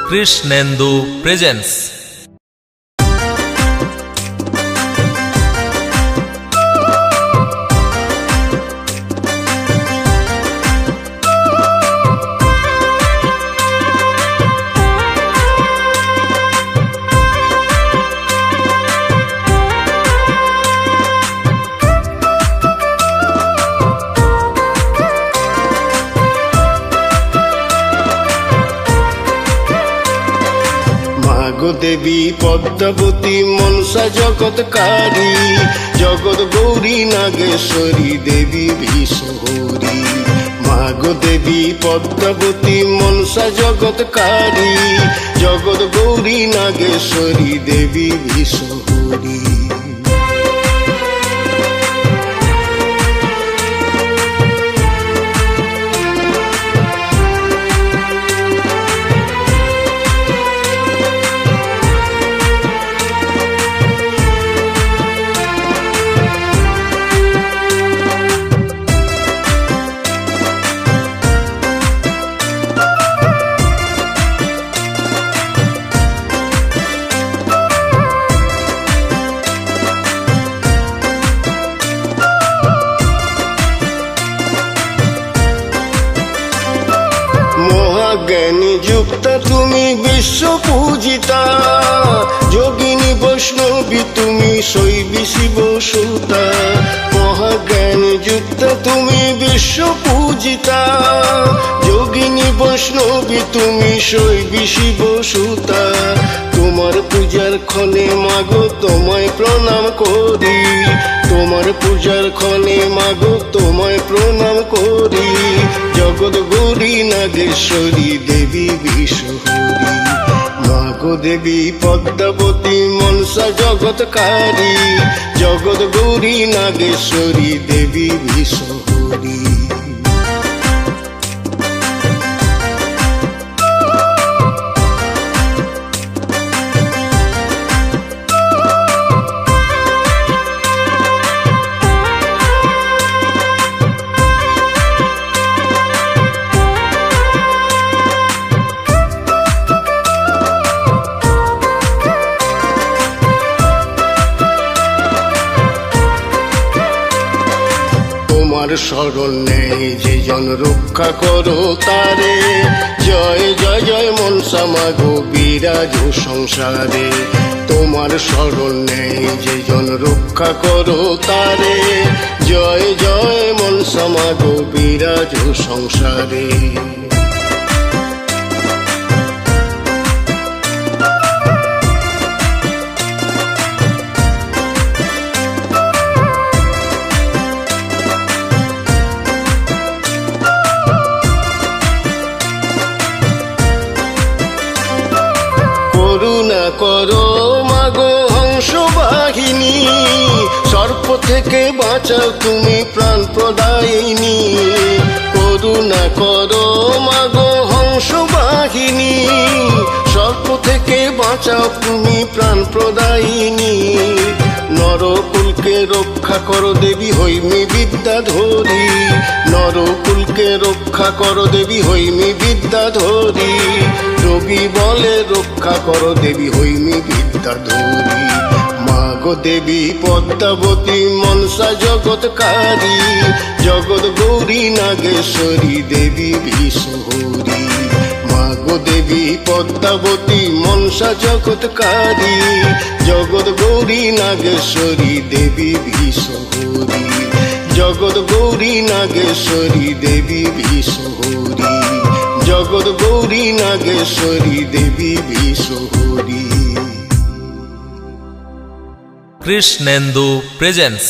Krishnendu presence. মাগো দেবী পদ্মাবতী মনসা জগৎকারী, জগৎ গৌরী নাগেশ্বরী দেবী বিশ্বহরী। মাগো দেবী পদ্মাবতী মনসা জগৎকারী, জগৎ গৌরী নাগেশ্বরী দেবী বিশ্বহরী। জ্ঞানী যুক্তা তুমি বিশ্ব পূজিতা, যোগিনী বৈষ্ণবী তুমি শৈবী শিব সুতা। মহাজ্ঞানী যুক্তা তুমি বিশ্ব পূজিতা, যোগিনী বৈষ্ণবী তুমি শৈবী শিব সুতা। তোমার পূজার ক্ষণে মাগো তোমায় প্রণাম করি, তোমার পূজার ক্ষণে মাগো তোমায় প্রণাম করি। জগৎ গৌরী নাগেশ্বরী দেবী বিশ্বহরী। মাগো দেবী পদ্মাবতী মনসা জগৎকারী, জগৎ গৌরী নাগেশ্বরী দেবী বিশ্বহরী। তোমার শরণ নেই যে জন রক্ষা করো তারে, জয় জয় জয় মনসা মাগো বিরাজ সংসারে। তোমার শরণ নেই যে জন রক্ষা করো তারে, জয় জয় মনসা মাগো বিরাজ সংসারে। করুণা করো মাগো হংস বাহিনী, সর্প থেকে বাঁচাও তুমি প্রাণ প্রদায়িনী। করুণা করো মাগো হংস বাহিনী, সর্প থেকে বাঁচাও তুমি প্রাণ প্রদায়িনী। নরকুলকে রক্ষা করো দেবী হৈমী বিদ্যাধরী, নরকুলকে রক্ষা করো দেবী হৈমী বিদ্যাধরী। যোগী বলে রক্ষা করো দেবী হৈমী বিদ্যাধরী। মাগো দেবী পদ্মাবতী মনসা জগৎকারী, জগৎ গৌরী নাগেশ্বরী দেবী বিশ্বহরী। মাগো দেবী পদ্মাবতী মনসা জগৎকারী, জগৎ গৌরী নাগেশ্বরী দেবী বিশ্বহরী। জগৎ গৌরী নাগেশ্বরী দেবী বিশ্বহরী। জগৎ গৌরী নাগেশ্বরী দেবী বিশ্বহরী। কৃষ্ণেন্দু প্রেজেন্স।